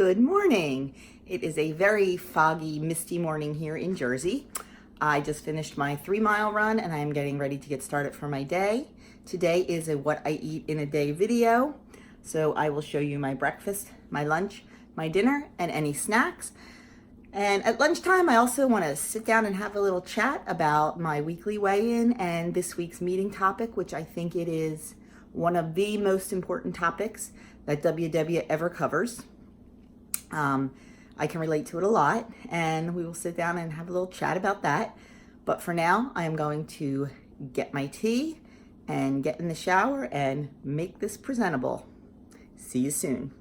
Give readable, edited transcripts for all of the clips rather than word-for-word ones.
Good morning. It is a very foggy, misty morning here in Jersey. I just finished my 3-mile run and I am getting ready to get started for my day. Today is a what I eat in a day video. So I will show you my breakfast, my lunch, my dinner, and any snacks. And at lunchtime, I also want to sit down and have a little chat about my weekly weigh-in and this week's meeting topic, which I think it is one of the most important topics that WW ever covers. I can relate to it a lot, and we will sit down and have a little chat about that. But for now, I am going to get my tea and get in the shower and make this presentable. See you soon.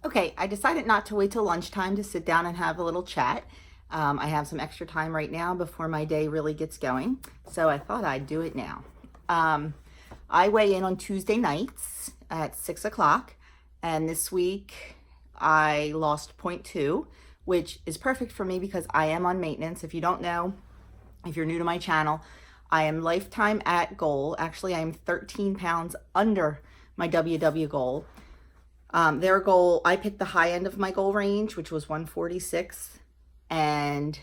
Okay, I decided not to wait till lunchtime to sit down and have a little chat. I have some extra time right now before my day really gets going, so I thought I'd do it now. I weigh in on Tuesday nights at 6 o'clock, and this week I lost 0.2, which is perfect for me because I am on maintenance. If you don't know, if you're new to my channel, I am lifetime at goal. Actually, I am 13 pounds under my WW goal. Their goal, I picked the high end of my goal range, which was 146, and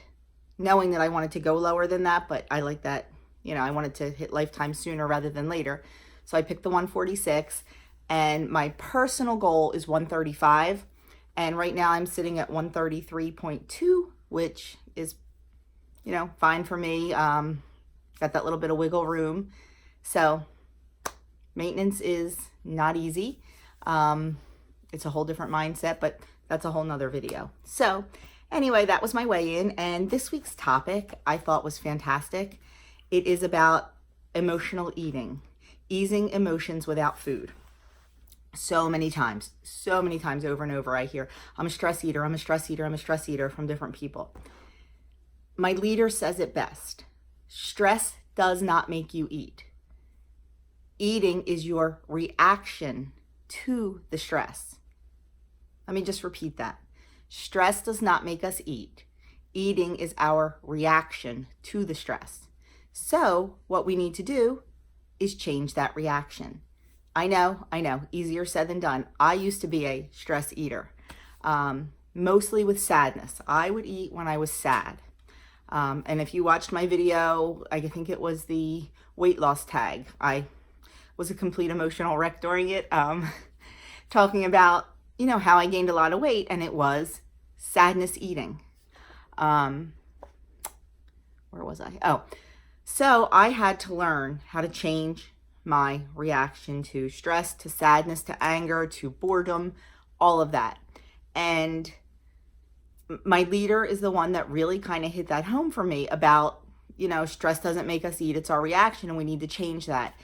knowing that I wanted to go lower than that, but I like that, I wanted to hit lifetime sooner rather than later. So I picked the 146, and my personal goal is 135. And right now I'm sitting at 133.2, which is, fine for me. Got that little bit of wiggle room. So maintenance is not easy. It's a whole different mindset, but that's a whole nother video. So anyway, that was my weigh-in. And this week's topic I thought was fantastic. It is about emotional eating, easing emotions without food. So many times over and over, I hear, I'm a stress eater, I'm a stress eater, I'm a stress eater from different people. My leader says it best. Stress does not make you eat. Eating is your reaction to the stress. Let me just repeat that. Stress does not make us eat. Eating is our reaction to the stress. So what we need to do is change that reaction. I know, easier said than done. I used to be a stress eater, mostly with sadness. I would eat when I was sad. And if you watched my video, I think it was the weight loss tag. I was a complete emotional wreck during it, talking about, how I gained a lot of weight, and it was sadness eating. Where was I? Oh, so I had to learn how to change my reaction to stress, to sadness, to anger, to boredom, all of that. And my leader is the one that really kind of hit that home for me about, stress doesn't make us eat, it's our reaction, and we need to change that.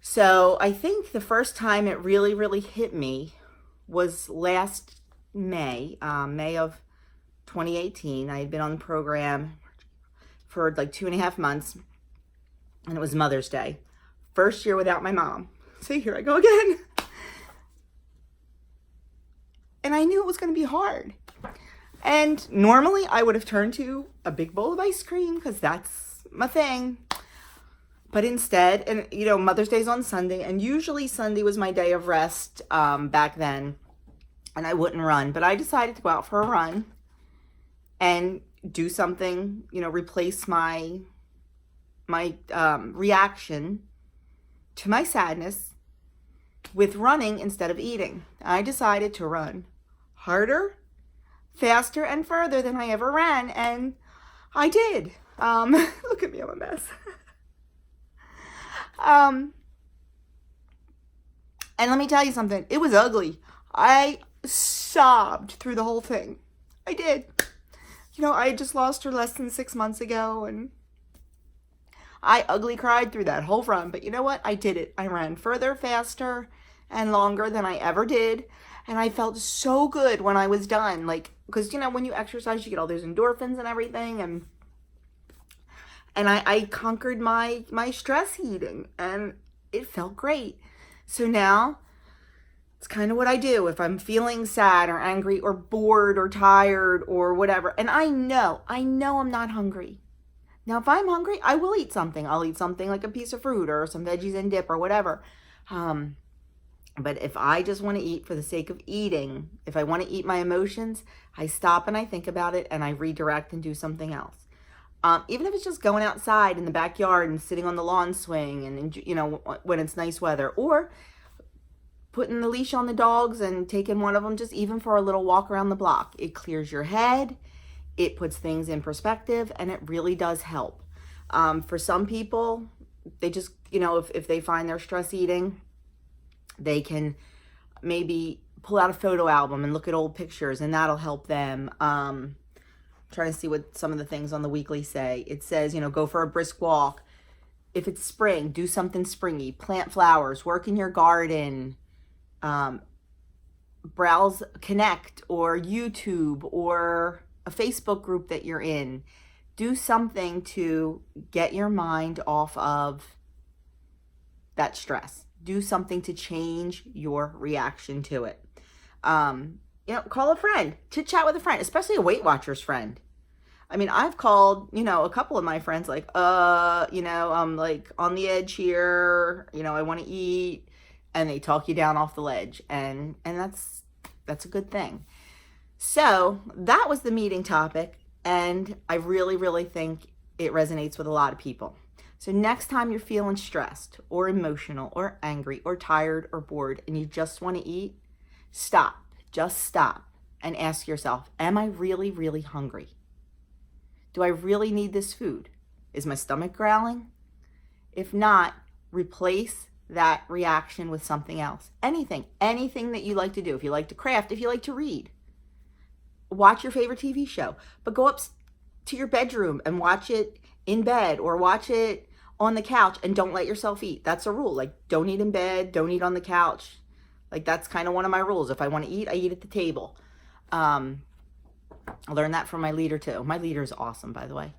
So I think the first time it really, really hit me was last May, May of 2018. I had been on the program for like 2.5 months, and it was Mother's Day. First year without my mom. See, here I go again. And I knew it was going to be hard. And normally I would have turned to a big bowl of ice cream because that's my thing. But instead, and Mother's Day's on Sunday, and usually Sunday was my day of rest back then, and I wouldn't run. But I decided to go out for a run and do something, replace my reaction to my sadness with running instead of eating. I decided to run harder, faster, and further than I ever ran, and I did. Look at me, I'm a mess. And let me tell you something, it was ugly. I sobbed through the whole thing. I did. I had just lost her less than 6 months ago, and I ugly cried through that whole run, but you know what? I did it. I ran further, faster, and longer than I ever did, and I felt so good when I was done. Because, when you exercise, you get all those endorphins and everything, and I conquered my stress eating, and it felt great. So now, it's kind of what I do. If I'm feeling sad or angry or bored or tired or whatever, and I know I'm not hungry. Now, if I'm hungry, I will eat something. I'll eat something like a piece of fruit or some veggies and dip or whatever. But if I just want to eat for the sake of eating, if I want to eat my emotions, I stop and I think about it and I redirect and do something else. Even if it's just going outside in the backyard and sitting on the lawn swing and, you know, when it's nice weather, or putting the leash on the dogs and taking one of them just even for a little walk around the block. It clears your head, it puts things in perspective, and it really does help. For some people, they just, you know, if they find they're stress eating, they can maybe pull out a photo album and look at old pictures, and that'll help them. Trying to see what some of the things on the weekly say. It says, you know, go for a brisk walk. If it's spring, do something springy. Plant flowers, work in your garden, browse Connect or YouTube or a Facebook group that you're in. Do something to get your mind off of that stress. Do something to change your reaction to it. You know, call a friend, chit chat with a friend, especially a Weight Watchers friend. I mean, I've called, you know, a couple of my friends like, you know, I'm like on the edge here, you know, I want to eat, and they talk you down off the ledge, and that's a good thing. So that was the meeting topic, and I really think it resonates with a lot of people. So next time you're feeling stressed or emotional or angry or tired or bored and you just want to eat, stop. Just stop and ask yourself, am I really hungry? Do I really need this food? Is my stomach growling? If not, replace that reaction with something else. Anything that you like to do. If you like to craft, if you like to read, watch your favorite TV show, but go up to your bedroom and watch it in bed or watch it on the couch, and don't let yourself eat. That's a rule. Like, don't eat in bed, don't eat on the couch. Like, that's kind of one of my rules. If I want to eat, I eat at the table. I learned that from my leader too. My leader is awesome, by the way.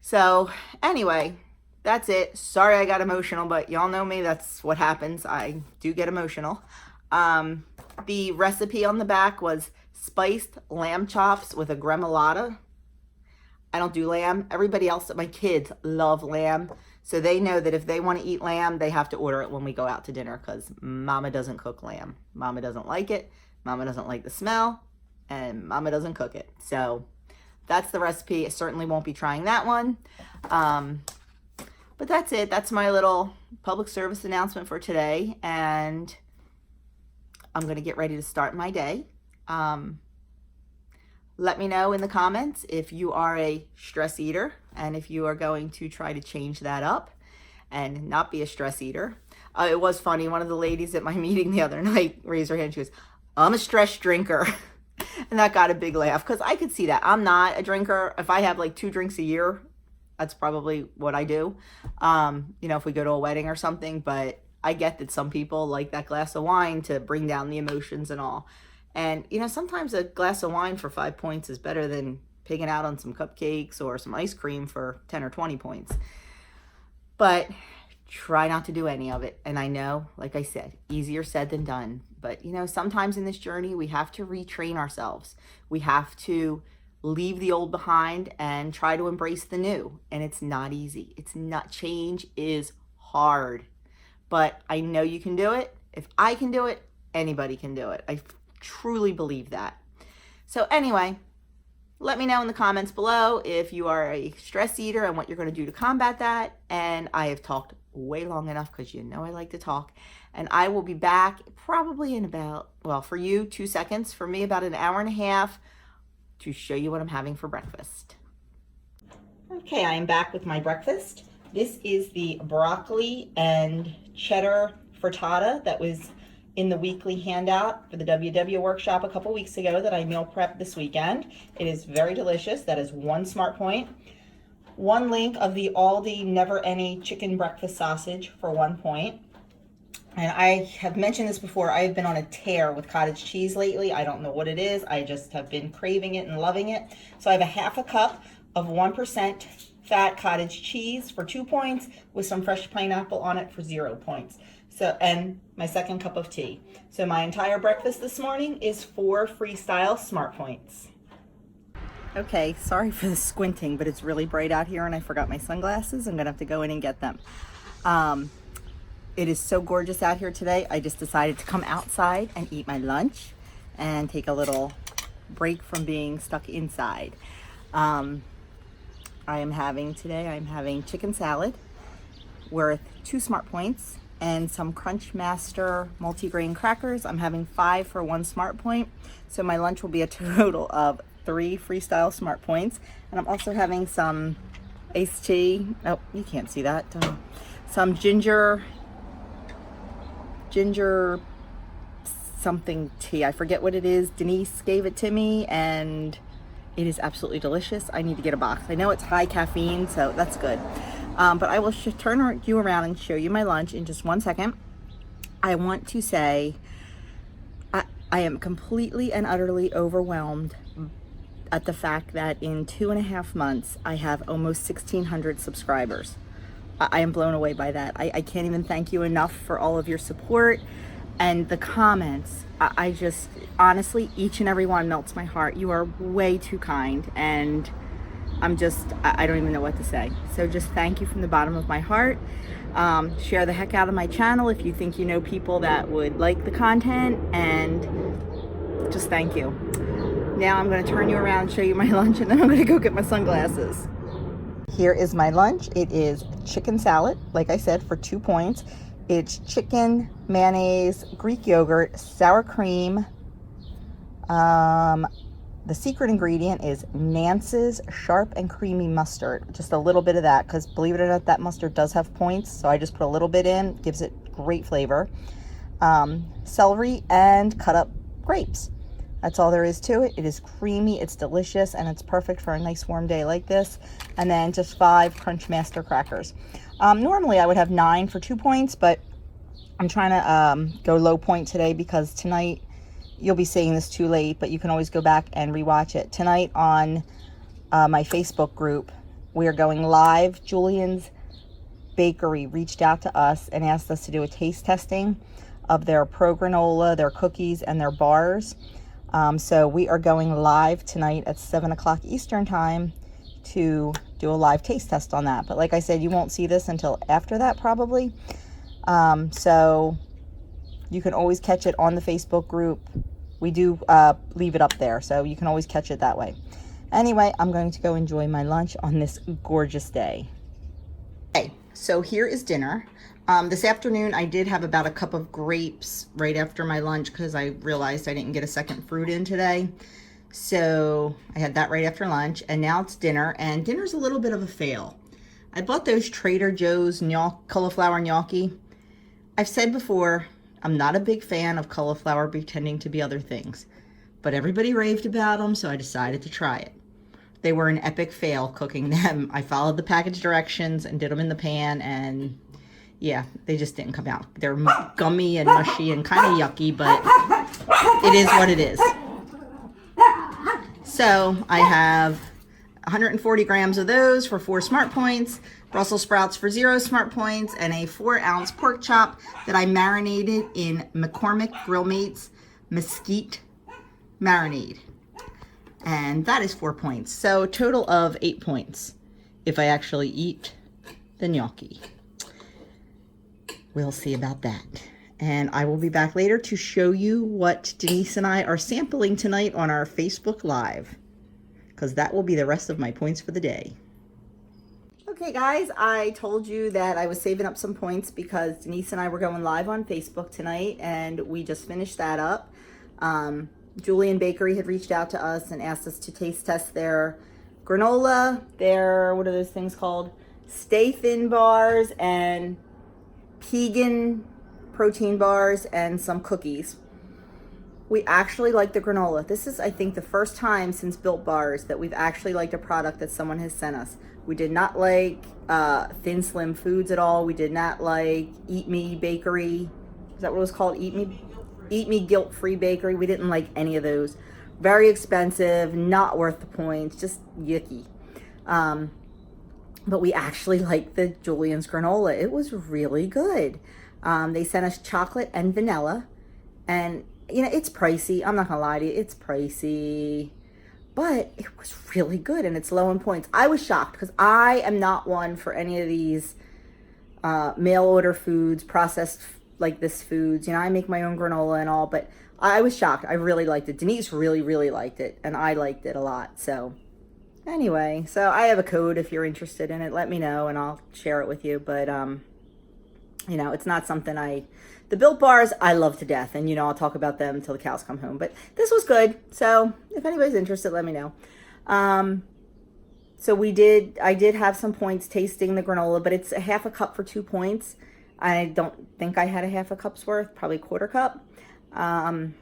So anyway, that's it. Sorry I got emotional, but y'all know me. That's what happens. I do get emotional. The recipe on the back was spiced lamb chops with a gremolata. I don't do lamb. Everybody else, my kids love lamb. So they know that if they want to eat lamb, they have to order it when we go out to dinner, because Mama doesn't cook lamb. Mama doesn't like it. Mama doesn't like the smell, and Mama doesn't cook it. So that's the recipe. I certainly won't be trying that one. But that's it. That's my little public service announcement for today. And I'm going to get ready to start my day. Let me know in the comments if you are a stress eater and if you are going to try to change that up and not be a stress eater. It was funny. One of the ladies at my meeting the other night raised her hand. She goes, I'm a stress drinker. And that got a big laugh, because I could see that. I'm not a drinker. If I have like 2 drinks a year, that's probably what I do. You know, if we go to a wedding or something, but I get that some people like that glass of wine to bring down the emotions and all. And, you know, sometimes a glass of wine for 5 points is better than pigging out on some cupcakes or some ice cream for 10 or 20 points. But try not to do any of it. And I know, like I said, easier said than done. But, you know, sometimes in this journey, we have to retrain ourselves. We have to leave the old behind and try to embrace the new. And it's not easy. It's not, change is hard. But I know you can do it. If I can do it, anybody can do it. I truly believe that. So anyway, let me know in the comments below if you are a stress eater and what you're going to do to combat that. And I have talked way long enough, because you know I like to talk. And I will be back probably in about, well, for you, 2 seconds. For me, about an hour and a half to show you what I'm having for breakfast. Okay, I am back with my breakfast. This is the broccoli and cheddar frittata that was in the weekly handout for the WW workshop a couple weeks ago that I meal prepped this weekend. It is very delicious. That is 1 smart point. 1 link of the Aldi Never Any chicken breakfast sausage for 1 point. And I have mentioned this before, I have been on a tear with cottage cheese lately. I don't know what it is. I just have been craving it and loving it. So I have a 1/2 cup of 1% fat cottage cheese for 2 points with some fresh pineapple on it for 0 points. So, and my 2nd cup of tea. So my entire breakfast this morning is 4 Freestyle Smart Points. Okay, sorry for the squinting, but it's really bright out here and I forgot my sunglasses. I'm gonna have to go in and get them. It is so gorgeous out here today. I just decided to come outside and eat my lunch and take a little break from being stuck inside. I'm having chicken salad worth 2 smart points and some Crunch Master multigrain crackers. I'm having 5 for 1 smart point. So my lunch will be a total of 3 Freestyle smart points. And I'm also having some iced tea. Oh, you can't see that. Some ginger something tea. I forget what it is. Denise gave it to me and it is absolutely delicious. I need to get a box. I know it's high caffeine, so that's good. But I will turn you around and show you my lunch in just 1 second. I want to say I am completely and utterly overwhelmed at the fact that in 2.5 months, I have almost 1,600 subscribers. I am blown away by that. I can't even thank you enough for all of your support and the comments. I just, honestly, each and every one melts my heart. You are way too kind, and I don't even know what to say. So just thank you from the bottom of my heart. Share the heck out of my channel if you think you know people that would like the content, and just thank you. Now I'm going to turn you around and show you my lunch, and then I'm going to go get my sunglasses. Here is my lunch. It is chicken salad, like I said, for 2 points. It's chicken, mayonnaise, Greek yogurt, sour cream. The secret ingredient is Nance's sharp and creamy mustard. Just a little bit of that, because believe it or not, that mustard does have points. So I just put a little bit in, gives it great flavor. Celery and cut up grapes. That's all there is to it. It is creamy, it's delicious, and it's perfect for a nice warm day like this. And then just 5 Crunch Master crackers. Normally I would have 9 for 2 points, but I'm trying to go low point today because tonight, you'll be seeing this too late, but you can always go back and rewatch it. Tonight on my Facebook group, we are going live. Julian's Bakery reached out to us and asked us to do a taste testing of their pro granola, their cookies, and their bars. So we are going live tonight at 7 o'clock Eastern time to do a live taste test on that. But like I said, you won't see this until after that probably. So you can always catch it on the Facebook group. We do leave it up there, so you can always catch it that way. Anyway, I'm going to go enjoy my lunch on this gorgeous day. Okay, so here is dinner. This afternoon, I did have about a cup of grapes right after my lunch because I realized I didn't get a second fruit in today. So I had that right after lunch, and now it's dinner, and dinner's a little bit of a fail. I bought those Trader Joe's cauliflower gnocchi. I've said before, I'm not a big fan of cauliflower pretending to be other things, but everybody raved about them, so I decided to try it. They were an epic fail cooking them. I followed the package directions and did them in the pan, and yeah, they just didn't come out. They're gummy and mushy and kind of yucky, but it is what it is. So I have 140 grams of those for 4 smart points, Brussels sprouts for 0 smart points, and a 4-ounce pork chop that I marinated in McCormick Grill Mates Mesquite marinade. And that is 4 points. So a total of 8 points if I actually eat the gnocchi. We'll see about that. And I will be back later to show you what Denise and I are sampling tonight on our Facebook Live, because that will be the rest of my points for the day. Okay guys, I told you that I was saving up some points because Denise and I were going live on Facebook tonight, and we just finished that up. Julian Bakery had reached out to us and asked us to taste test their granola, their, what are those things called? Stay Thin bars, and Pegan protein bars, and some cookies. We actually like the granola. This is, I think, the first time since Built Bars that we've actually liked a product that someone has sent us. We did not like Thin Slim Foods at all. We did not like Eat Me Bakery. Is that what it was called? Eat Me Guilt-Free Bakery. We didn't like any of those. Very expensive, not worth the points, just yucky. But we actually liked the Julian's granola. It was really good. They sent us chocolate and vanilla, and you know, it's pricey. I'm not gonna lie to you, it's pricey, but it was really good, and it's low in points. I was shocked because I am not one for any of these mail order foods, processed like this foods. You know, I make my own granola and all, but I was shocked. I really liked it. Denise really, really liked it, and I liked it a lot. So anyway, so I have a code if you're interested in it. Let me know, and I'll share it with you. But you know, it's not something the Built Bars I love to death, and you know, I'll talk about them until the cows come home. But this was good. So if anybody's interested, let me know. So I did have some points tasting the granola, but it's a half a cup for 2 points. I don't think I had a half a cup's worth, probably a quarter cup. And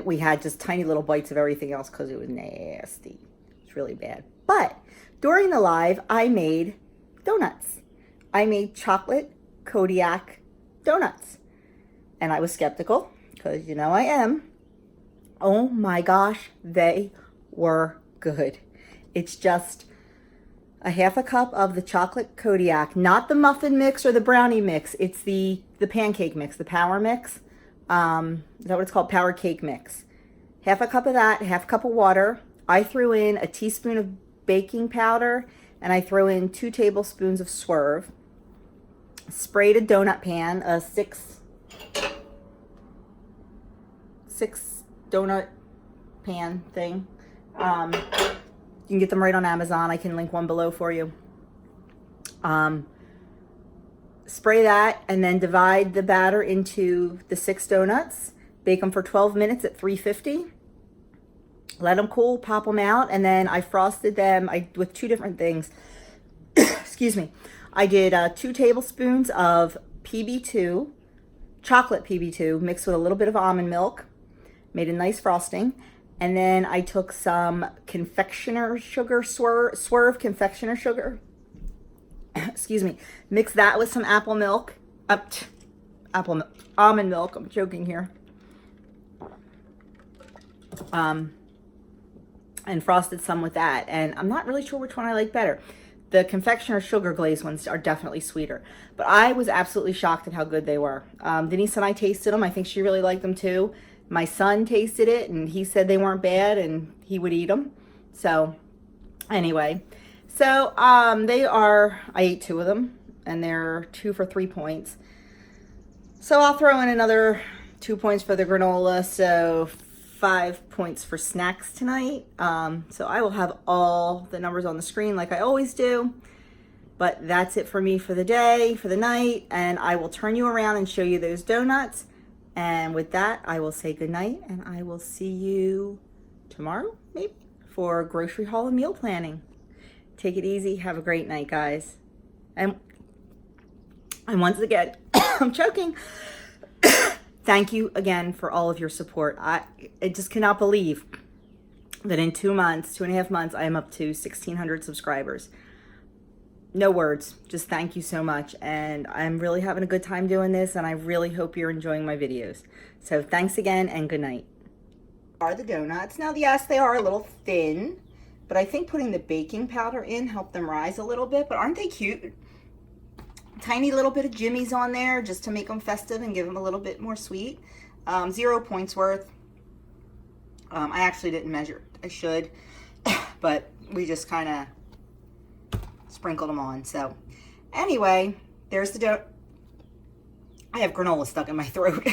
we had just tiny little bites of everything else because it was nasty. It's really bad. But during the live, I made donuts. I made chocolate Kodiak donuts. And I was skeptical because you know I am. Oh my gosh, they were good. It's just a half a cup of the chocolate Kodiak, not the muffin mix or the brownie mix. It's the pancake mix, the power mix. Is that what it's called? Power cake mix. Half a cup of that, half a cup of water. I threw in a teaspoon of baking powder, and I threw in 2 tablespoons of Swerve. Sprayed a donut pan, a six donut pan thing. You can get them right on Amazon. I can link one below for you. Spray that and then divide the batter into the 6 donuts. Bake them for 12 minutes at 350. Let them cool, pop them out, and then I frosted them with 2 different things. Excuse me. I did 2 tablespoons of PB2, chocolate PB2, mixed with a little bit of almond milk. Made a nice frosting. And then I took some confectioner sugar, Swerve confectioner sugar. Excuse me. Mix that with some apple milk. Almond milk. I'm joking here. And frosted some with that. And I'm not really sure which one I like better. The confectioner sugar glazed ones are definitely sweeter. But I was absolutely shocked at how good they were. Denise and I tasted them. I think she really liked them too. My son tasted it, and he said they weren't bad, and he would eat them. So, anyway. So, I ate 2 of them, and they're 2 for 3 points. So, I'll throw in another 2 points for the granola, so 5 points for snacks tonight. So, I will have all the numbers on the screen like I always do. But that's it for me for the day, for the night, and I will turn you around and show you those donuts. And with that, I will say goodnight, and I will see you tomorrow, maybe, for grocery haul and meal planning. Take it easy. Have a great night, guys. And once again, I'm choking. Thank you again for all of your support. I just cannot believe that in 2.5 months, I am up to 1,600 subscribers. No words, just thank you so much, and I'm really having a good time doing this, and I really hope you're enjoying my videos. So thanks again, and good night. Are the donuts. Now, yes, they are a little thin, but I think putting the baking powder in helped them rise a little bit, but aren't they cute? Tiny little bit of jimmies on there just to make them festive and give them a little bit more sweet. 0 points worth. I actually didn't measure. I should, but we just kind of sprinkled them on. So anyway, there's the dough. I have granola stuck in my throat.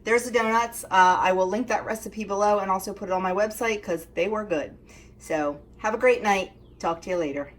There's the donuts. I will link that recipe below and also put it on my website because they were good. So have a great night. Talk to you later.